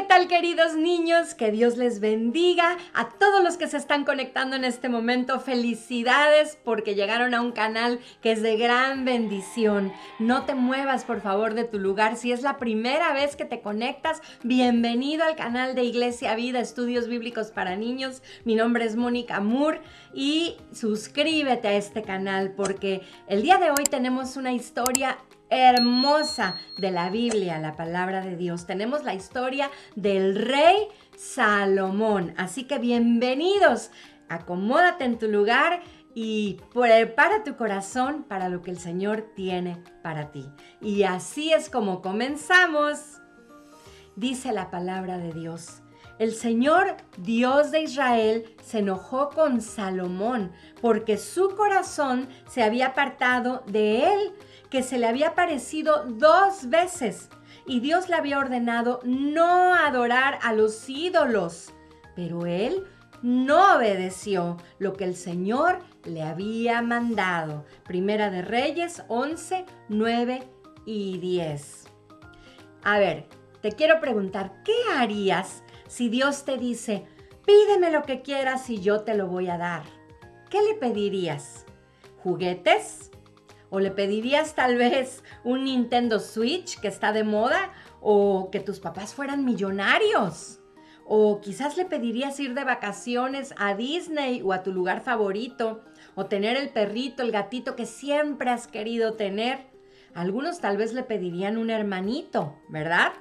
tal, queridos niños? Que Dios les bendiga. A todos los que se están conectando en este momento, felicidades porque llegaron a un canal que es de gran bendición. No te muevas, por favor, de tu lugar. Si es la primera vez que te conectas, bienvenido al canal de Iglesia Vida, Estudios Bíblicos para Niños. Mi nombre es Mónica Moore y suscríbete a este canal porque el día de hoy tenemos una historia hermosa de la Biblia, la palabra de Dios. Tenemos la historia del rey Salomón. Así que bienvenidos. Acomódate en tu lugar y prepara tu corazón para lo que el Señor tiene para ti. Y así es como comenzamos. Dice la palabra de Dios: el Señor, Dios de Israel, se enojó con Salomón porque su corazón se había apartado de él, que se le había aparecido 2 veces, y Dios le había ordenado no adorar a los ídolos, pero él no obedeció lo que el Señor le había mandado. Primera de Reyes 11, 9 y 10. A ver, te quiero preguntar, ¿qué harías si Dios te dice, pídeme lo que quieras y yo te lo voy a dar? ¿Qué le pedirías? ¿Juguetes? ¿O le pedirías tal vez un Nintendo Switch que está de moda? ¿O que tus papás fueran millonarios? ¿O quizás le pedirías ir de vacaciones a Disney o a tu lugar favorito? ¿O tener el perrito, el gatito que siempre has querido tener? Algunos tal vez le pedirían un hermanito, ¿verdad?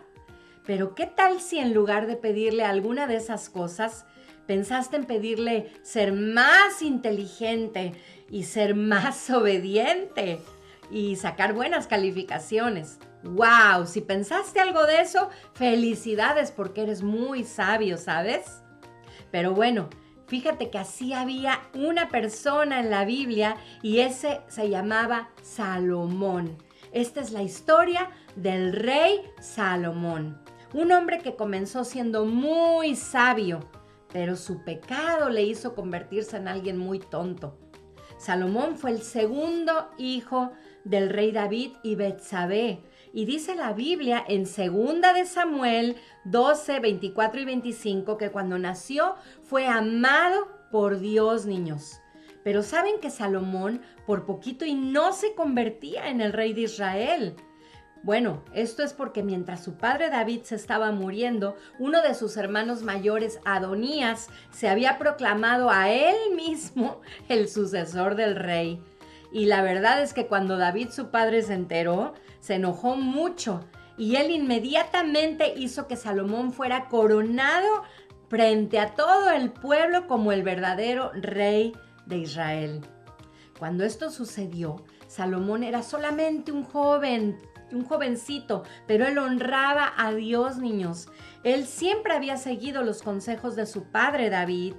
Pero ¿qué tal si en lugar de pedirle alguna de esas cosas, pensaste en pedirle ser más inteligente y ser más obediente y sacar buenas calificaciones? ¡Wow! Si pensaste algo de eso, felicidades porque eres muy sabio, ¿sabes? Pero bueno, fíjate que así había una persona en la Biblia y ese se llamaba Salomón. Esta es la historia del rey Salomón. Un hombre que comenzó siendo muy sabio, pero su pecado le hizo convertirse en alguien muy tonto. Salomón fue el segundo hijo del rey David y Betsabé. Y dice la Biblia en 2 de Samuel 12, 24 y 25 que cuando nació fue amado por Dios, niños. Pero saben que Salomón por poquito y no se convertía en el rey de Israel. Bueno, esto es porque mientras su padre David se estaba muriendo, uno de sus hermanos mayores, Adonías, se había proclamado a él mismo el sucesor del rey. Y la verdad es que cuando David, su padre, se enteró, se enojó mucho y él inmediatamente hizo que Salomón fuera coronado frente a todo el pueblo como el verdadero rey de Israel. Cuando esto sucedió, Salomón era solamente un jovencito, pero él honraba a Dios, niños. Él siempre había seguido los consejos de su padre David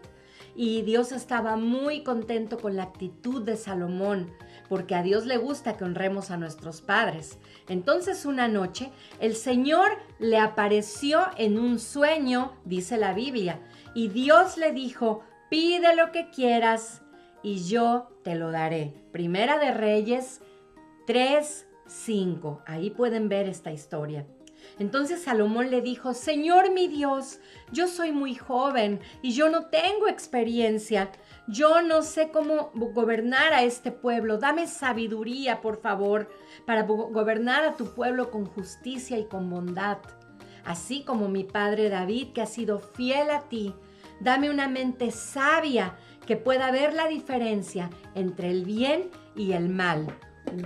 y Dios estaba muy contento con la actitud de Salomón, porque a Dios le gusta que honremos a nuestros padres. Entonces una noche el Señor le apareció en un sueño, dice la Biblia, y Dios le dijo, pide lo que quieras y yo te lo daré. Primera de Reyes 3:5. Ahí pueden ver esta historia. Entonces Salomón le dijo, Señor mi Dios, yo soy muy joven y yo no tengo experiencia. Yo no sé cómo gobernar a este pueblo. Dame sabiduría, por favor, para gobernar a tu pueblo con justicia y con bondad. Así como mi padre David, que ha sido fiel a ti. Dame una mente sabia que pueda ver la diferencia entre el bien y el mal.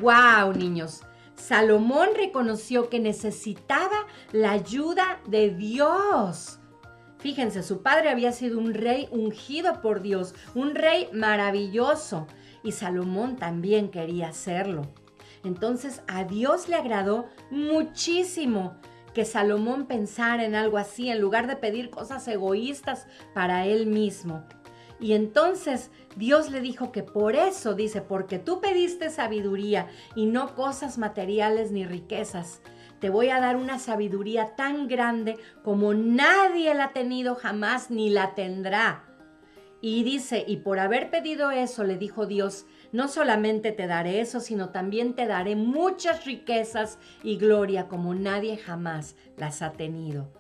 ¡Wow, niños! Salomón reconoció que necesitaba la ayuda de Dios. Fíjense, su padre había sido un rey ungido por Dios, un rey maravilloso, y Salomón también quería serlo. Entonces a Dios le agradó muchísimo que Salomón pensara en algo así en lugar de pedir cosas egoístas para él mismo. Y entonces Dios le dijo que por eso, dice, porque tú pediste sabiduría y no cosas materiales ni riquezas, te voy a dar una sabiduría tan grande como nadie la ha tenido jamás ni la tendrá. Y dice, y por haber pedido eso, le dijo Dios, no solamente te daré eso, sino también te daré muchas riquezas y gloria como nadie jamás las ha tenido.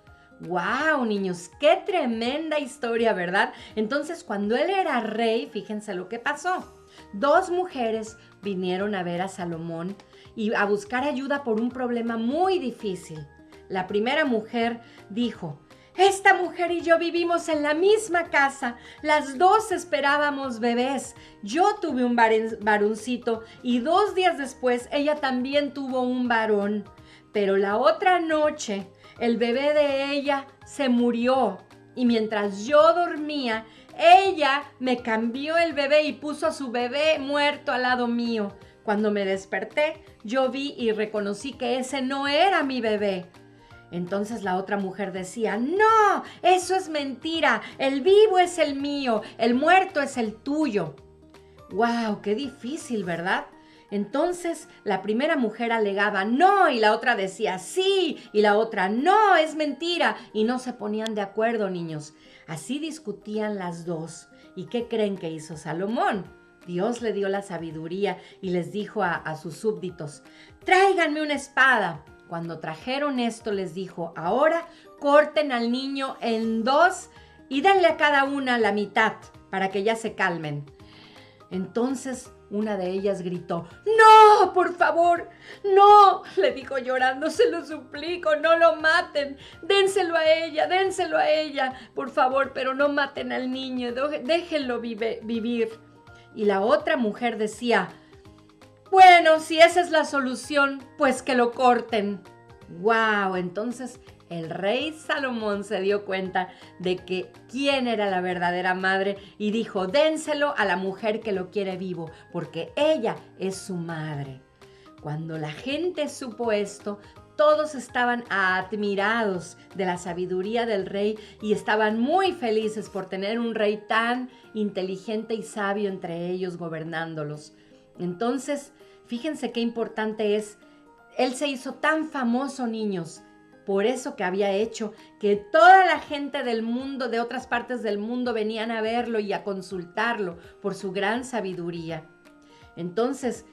¡Wow, niños! ¡Qué tremenda historia!, ¿verdad? Entonces, cuando él era rey, fíjense lo que pasó. 2 mujeres vinieron a ver a Salomón y a buscar ayuda por un problema muy difícil. La primera mujer dijo: esta mujer y yo vivimos en la misma casa. Las 2 esperábamos bebés. Yo tuve un varoncito y 2 días después ella también tuvo un varón. Pero la otra noche el bebé de ella se murió y mientras yo dormía, ella me cambió el bebé y puso a su bebé muerto al lado mío. Cuando me desperté, yo vi y reconocí que ese no era mi bebé. Entonces la otra mujer decía: no, eso es mentira, el vivo es el mío, el muerto es el tuyo. ¡Wow! ¡Qué difícil!, ¿verdad? Entonces la primera mujer alegaba no y la otra decía sí y la otra no, es mentira, y no se ponían de acuerdo, niños. Así discutían las 2. ¿Y qué creen que hizo Salomón? Dios le dio la sabiduría y les dijo a sus súbditos: tráiganme una espada. Cuando trajeron esto, les dijo: ahora corten al niño en 2 y denle a cada una la mitad para que ya se calmen. Entonces una de ellas gritó: ¡no, por favor! ¡No! Le dijo llorando: se lo suplico, no lo maten, dénselo a ella, por favor, pero no maten al niño, déjenlo vivir. Y la otra mujer decía: bueno, si esa es la solución, pues que lo corten. ¡Wow! Entonces el rey Salomón se dio cuenta de que quién era la verdadera madre y dijo: dénselo a la mujer que lo quiere vivo, porque ella es su madre. Cuando la gente supo esto, todos estaban admirados de la sabiduría del rey y estaban muy felices por tener un rey tan inteligente y sabio entre ellos gobernándolos. Entonces, fíjense qué importante es. Él se hizo tan famoso, niños, por eso que había hecho que toda la gente del mundo, de otras partes del mundo, venían a verlo y a consultarlo por su gran sabiduría. Entonces,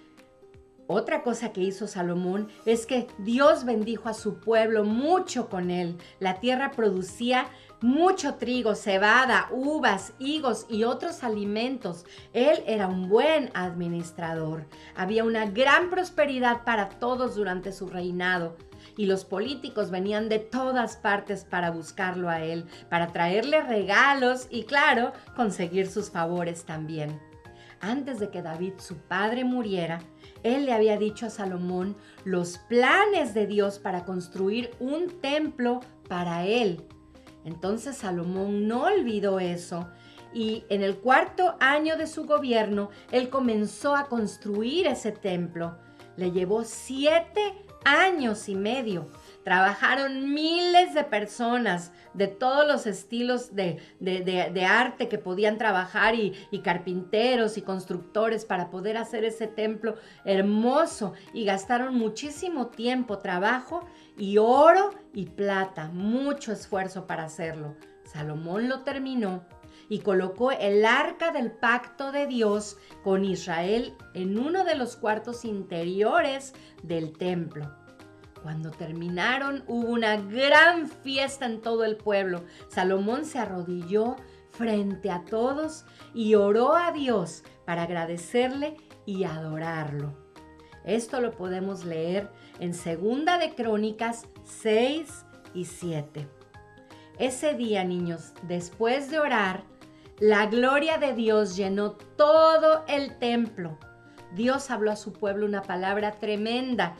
otra cosa que hizo Salomón es que Dios bendijo a su pueblo mucho con él. La tierra producía mucho trigo, cebada, uvas, higos y otros alimentos. Él era un buen administrador. Había una gran prosperidad para todos durante su reinado. Y los políticos venían de todas partes para buscarlo a él, para traerle regalos y, claro, conseguir sus favores también. Antes de que David, su padre, muriera, él le había dicho a Salomón los planes de Dios para construir un templo para él. Entonces Salomón no olvidó eso y en el 4º año de su gobierno, él comenzó a construir ese templo. Le llevó 7 años y medio. Trabajaron miles de personas de todos los estilos de arte que podían trabajar y carpinteros y constructores para poder hacer ese templo hermoso, y gastaron muchísimo tiempo, trabajo y oro y plata, mucho esfuerzo para hacerlo. Salomón lo terminó y colocó el arca del pacto de Dios con Israel en uno de los cuartos interiores del templo. Cuando terminaron, hubo una gran fiesta en todo el pueblo. Salomón se arrodilló frente a todos y oró a Dios para agradecerle y adorarlo. Esto lo podemos leer en 2 de Crónicas 6 y 7. Ese día, niños, después de orar, la gloria de Dios llenó todo el templo. Dios habló a su pueblo una palabra tremenda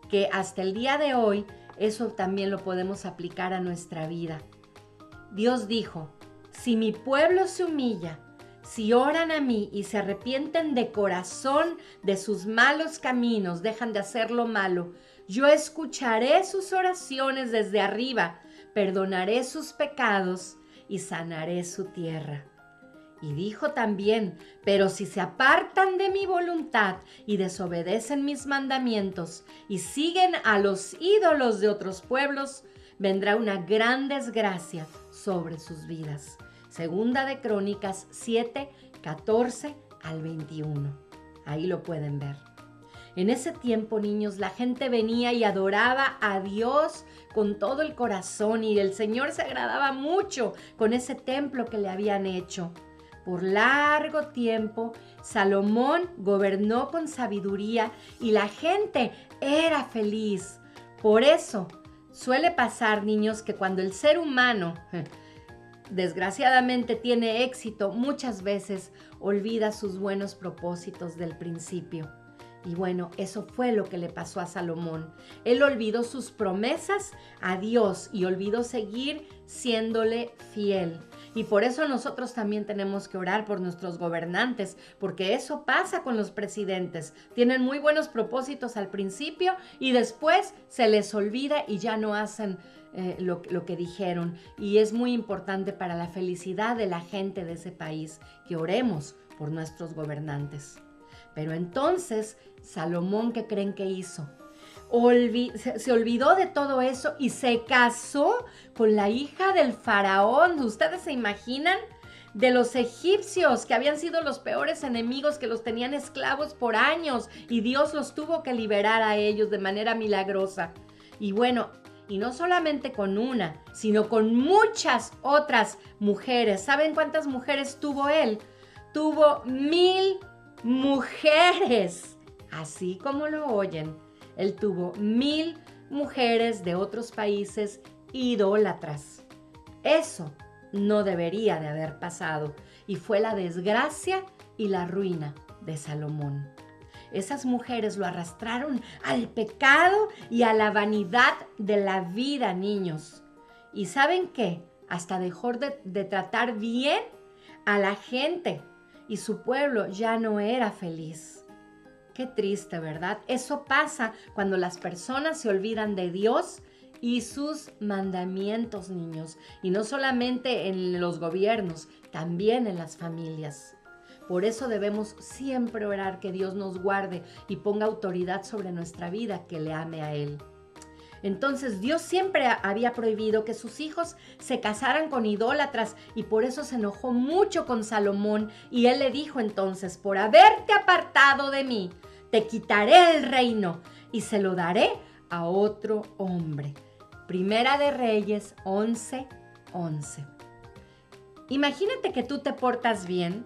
que hasta el día de hoy eso también lo podemos aplicar a nuestra vida. Dios dijo: si mi pueblo se humilla, si oran a mí y se arrepienten de corazón de sus malos caminos, dejan de hacer lo malo, yo escucharé sus oraciones desde arriba, perdonaré sus pecados y sanaré su tierra. Y dijo también: pero si se apartan de mi voluntad y desobedecen mis mandamientos y siguen a los ídolos de otros pueblos, vendrá una gran desgracia sobre sus vidas. 2 de Crónicas 7, 14 al 21. Ahí lo pueden ver. En ese tiempo, niños, la gente venía y adoraba a Dios con todo el corazón y el Señor se agradaba mucho con ese templo que le habían hecho. Por largo tiempo, Salomón gobernó con sabiduría y la gente era feliz. Por eso, suele pasar, niños, que cuando el ser humano desgraciadamente tiene éxito, muchas veces olvida sus buenos propósitos del principio. Y bueno, eso fue lo que le pasó a Salomón. Él olvidó sus promesas a Dios y olvidó seguir siéndole fiel. Y por eso nosotros también tenemos que orar por nuestros gobernantes, porque eso pasa con los presidentes. Tienen muy buenos propósitos al principio y después se les olvida y ya no hacen lo que dijeron. Y es muy importante para la felicidad de la gente de ese país que oremos por nuestros gobernantes. Pero entonces, Salomón, ¿qué creen que hizo? Se olvidó de todo eso y se casó con la hija del faraón. ¿Ustedes se imaginan? De los egipcios, que habían sido los peores enemigos, que los tenían esclavos por años y Dios los tuvo que liberar a ellos de manera milagrosa. Y bueno, y no solamente con una, sino con muchas otras mujeres. ¿Saben cuántas mujeres tuvo él? Tuvo 1000 mujeres, así como lo oyen. Él tuvo 1000 mujeres de otros países idólatras. Eso no debería de haber pasado y fue la desgracia y la ruina de Salomón. Esas mujeres lo arrastraron al pecado y a la vanidad de la vida, niños. ¿Y saben qué? Hasta dejó de tratar bien a la gente. Y su pueblo ya no era feliz. Qué triste, ¿verdad? Eso pasa cuando las personas se olvidan de Dios y sus mandamientos, niños. Y no solamente en los gobiernos, también en las familias. Por eso debemos siempre orar que Dios nos guarde y ponga autoridad sobre nuestra vida, que le ame a Él. Entonces Dios siempre había prohibido que sus hijos se casaran con idólatras y por eso se enojó mucho con Salomón y él le dijo entonces: por haberte apartado de mí, te quitaré el reino y se lo daré a otro hombre. Primera de Reyes 11:11. Imagínate que tú te portas bien,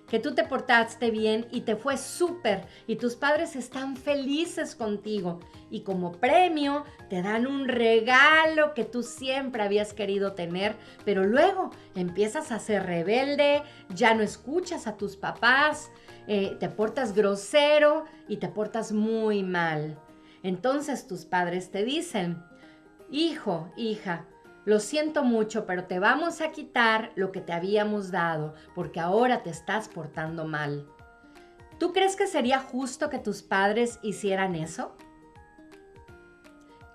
que tú te portaste bien y te fue súper y tus padres están felices contigo y como premio te dan un regalo que tú siempre habías querido tener, pero luego empiezas a ser rebelde, ya no escuchas a tus papás, te portas grosero y te portas muy mal. Entonces tus padres te dicen: hijo, hija, lo siento mucho, pero te vamos a quitar lo que te habíamos dado, porque ahora te estás portando mal. ¿Tú crees que sería justo que tus padres hicieran eso?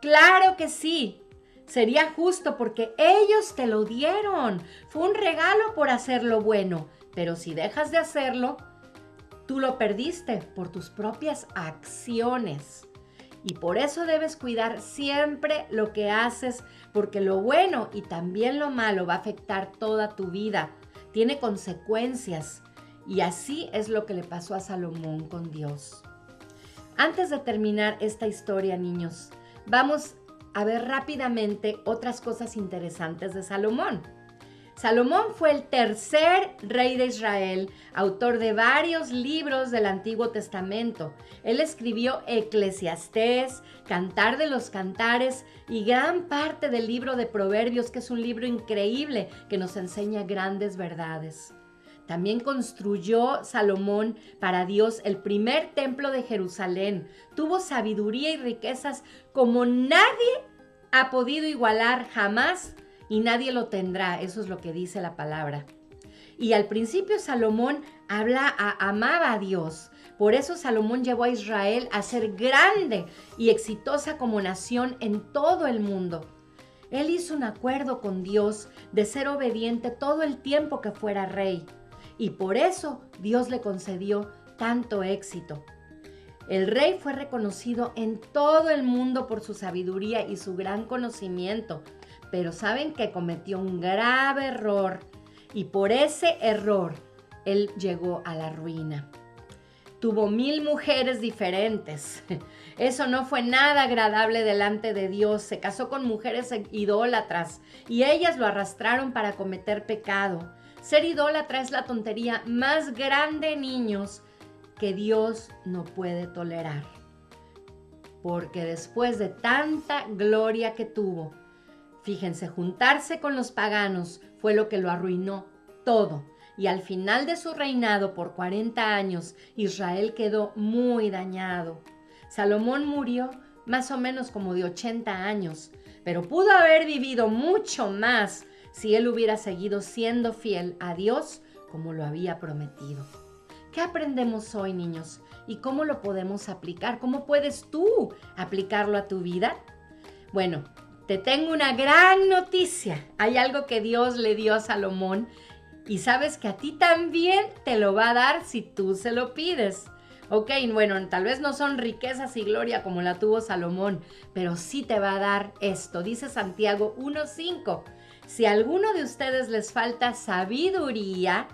¡Claro que sí! Sería justo porque ellos te lo dieron. Fue un regalo por hacer lo bueno, pero si dejas de hacerlo, tú lo perdiste por tus propias acciones. Y por eso debes cuidar siempre lo que haces, porque lo bueno y también lo malo va a afectar toda tu vida. Tiene consecuencias. Y así es lo que le pasó a Salomón con Dios. Antes de terminar esta historia, niños, vamos a ver rápidamente otras cosas interesantes de Salomón. Salomón fue el tercer rey de Israel, autor de varios libros del Antiguo Testamento. Él escribió Eclesiastés, Cantar de los Cantares y gran parte del libro de Proverbios, que es un libro increíble que nos enseña grandes verdades. También construyó Salomón para Dios el primer templo de Jerusalén. Tuvo sabiduría y riquezas como nadie ha podido igualar jamás. Y nadie lo tendrá, eso es lo que dice la palabra. Y al principio Salomón amaba a Dios. Por eso Salomón llevó a Israel a ser grande y exitosa como nación en todo el mundo. Él hizo un acuerdo con Dios de ser obediente todo el tiempo que fuera rey. Y por eso Dios le concedió tanto éxito. El rey fue reconocido en todo el mundo por su sabiduría y su gran conocimiento. Pero saben que cometió un grave error y por ese error él llegó a la ruina. Tuvo 1000 mujeres diferentes. Eso no fue nada agradable delante de Dios. Se casó con mujeres idólatras y ellas lo arrastraron para cometer pecado. Ser idólatra es la tontería más grande, niños, que Dios no puede tolerar. Porque después de tanta gloria que tuvo, fíjense, juntarse con los paganos fue lo que lo arruinó todo. Y al final de su reinado por 40 años, Israel quedó muy dañado. Salomón murió más o menos como de 80 años, pero pudo haber vivido mucho más si él hubiera seguido siendo fiel a Dios como lo había prometido. ¿Qué aprendemos hoy, niños? ¿Y cómo lo podemos aplicar? ¿Cómo puedes tú aplicarlo a tu vida? Bueno, te tengo una gran noticia. Hay algo que Dios le dio a Salomón y sabes que a ti también te lo va a dar si tú se lo pides. Ok, bueno, tal vez no son riquezas y gloria como la tuvo Salomón, pero sí te va a dar esto. Dice Santiago 1:5. Si a alguno de ustedes les falta sabiduría,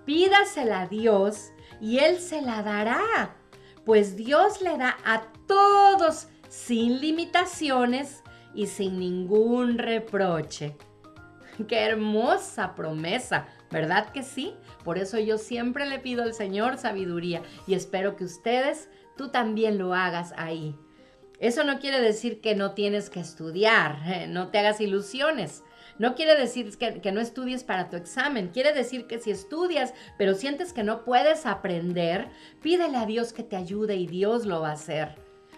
pídasela a Dios y Él se la dará. Pues Dios le da a todos sin limitaciones y sin ningún reproche. ¡Qué hermosa promesa! ¿Verdad que sí? Por eso yo siempre le pido al Señor sabiduría y espero que ustedes, tú también lo hagas ahí. Eso no quiere decir que no tienes que estudiar, no te hagas ilusiones. No quiere decir que no estudies para tu examen. Quiere decir que si estudias, pero sientes que no puedes aprender, pídele a Dios que te ayude y Dios lo va a hacer.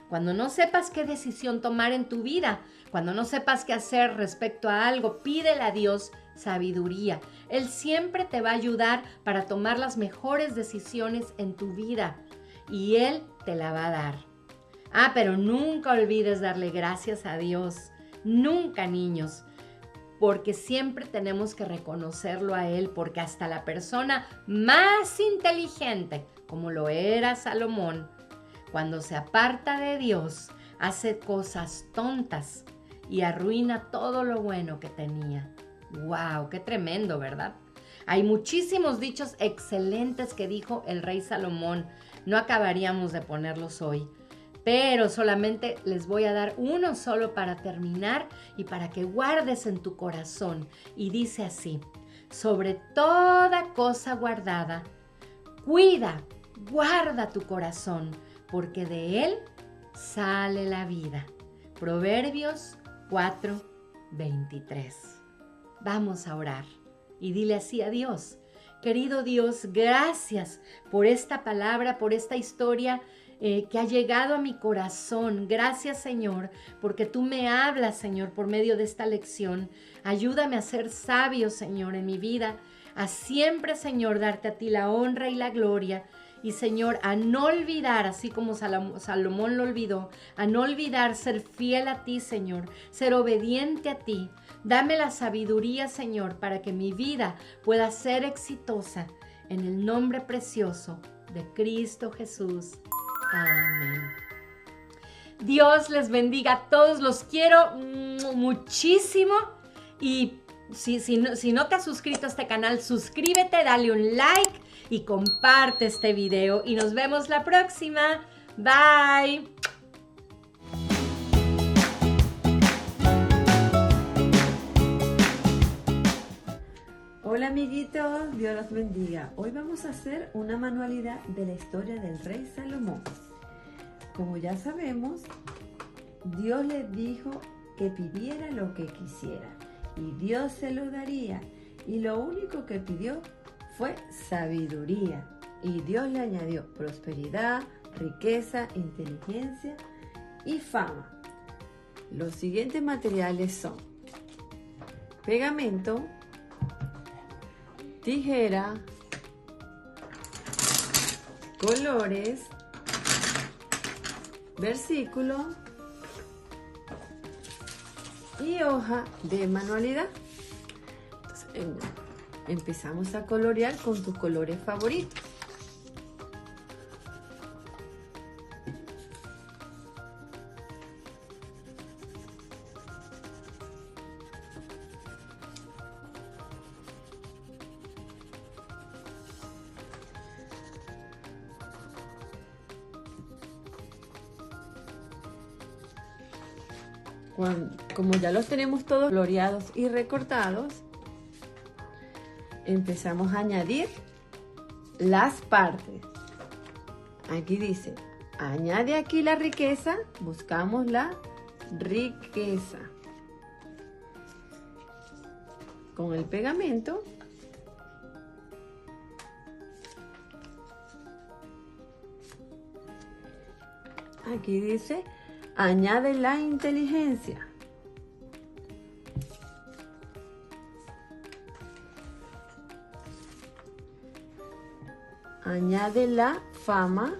Cuando no sepas qué decisión tomar en tu vida, cuando no sepas qué hacer respecto a algo, pídele a Dios sabiduría. Él siempre te va a ayudar para tomar las mejores decisiones en tu vida y Él te la va a dar. Pero nunca olvides darle gracias a Dios. Nunca, niños. Porque siempre tenemos que reconocerlo a Él, porque hasta la persona más inteligente, como lo era Salomón, cuando se aparta de Dios, hace cosas tontas y arruina todo lo bueno que tenía. ¡Wow! ¡Qué tremendo!, ¿verdad? Hay muchísimos dichos excelentes que dijo el rey Salomón. No acabaríamos de ponerlos hoy. Pero solamente les voy a dar uno solo para terminar y para que guardes en tu corazón. Y dice así: sobre toda cosa guardada, guarda tu corazón, porque de él sale la vida. Proverbios 4:23. Vamos a orar y dile así a Dios: querido Dios, gracias por esta palabra, por esta historia que ha llegado a mi corazón. Gracias, Señor, porque tú me hablas, Señor, por medio de esta lección. Ayúdame a ser sabio, Señor, en mi vida, a siempre, Señor, darte a ti la honra y la gloria. Y, Señor, a no olvidar, así como Salomón lo olvidó, a no olvidar ser fiel a ti, Señor, ser obediente a ti. Dame la sabiduría, Señor, para que mi vida pueda ser exitosa. En el nombre precioso de Cristo Jesús. Amén. Dios les bendiga a todos, los quiero muchísimo y si no te has suscrito a este canal, suscríbete, dale un like y comparte este video y nos vemos la próxima. Bye. Hola amiguitos, Dios los bendiga. Hoy vamos a hacer una manualidad de la historia del rey Salomón. Como ya sabemos, Dios le dijo que pidiera lo que quisiera y Dios se lo daría. Y lo único que pidió fue sabiduría. Y Dios le añadió prosperidad, riqueza, inteligencia y fama. Los siguientes materiales son pegamento, tijera, colores, versículo y hoja de manualidad. Entonces, empezamos a colorear con tus colores favoritos. Como ya los tenemos todos coloreados y recortados, empezamos a añadir las partes. Aquí dice, añade aquí la riqueza, buscamos la riqueza. Con el pegamento aquí dice, añade la inteligencia. Añade la fama.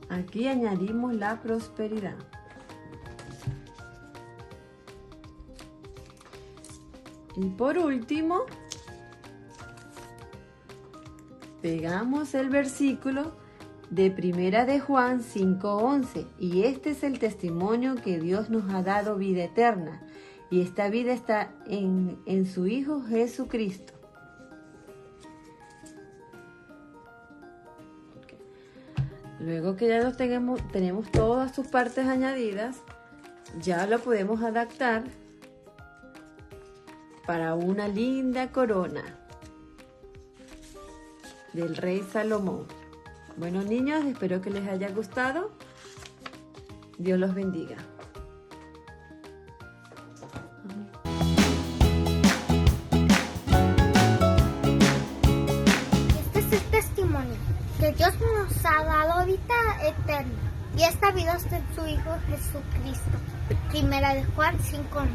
Aquí añadimos la prosperidad. Y por último, pegamos el versículo de Primera de Juan 5:11. Y este es el testimonio que Dios nos ha dado vida eterna. Y esta vida está en su Hijo Jesucristo. Luego que ya los tenemos todas sus partes añadidas, ya lo podemos adaptar para una linda corona del rey Salomón. Bueno, niños, espero que les haya gustado. Dios los bendiga. Este es el testimonio que Dios nos ha dado vida eterna, y esta vida está en su Hijo Jesucristo. Primera de Juan 5:11.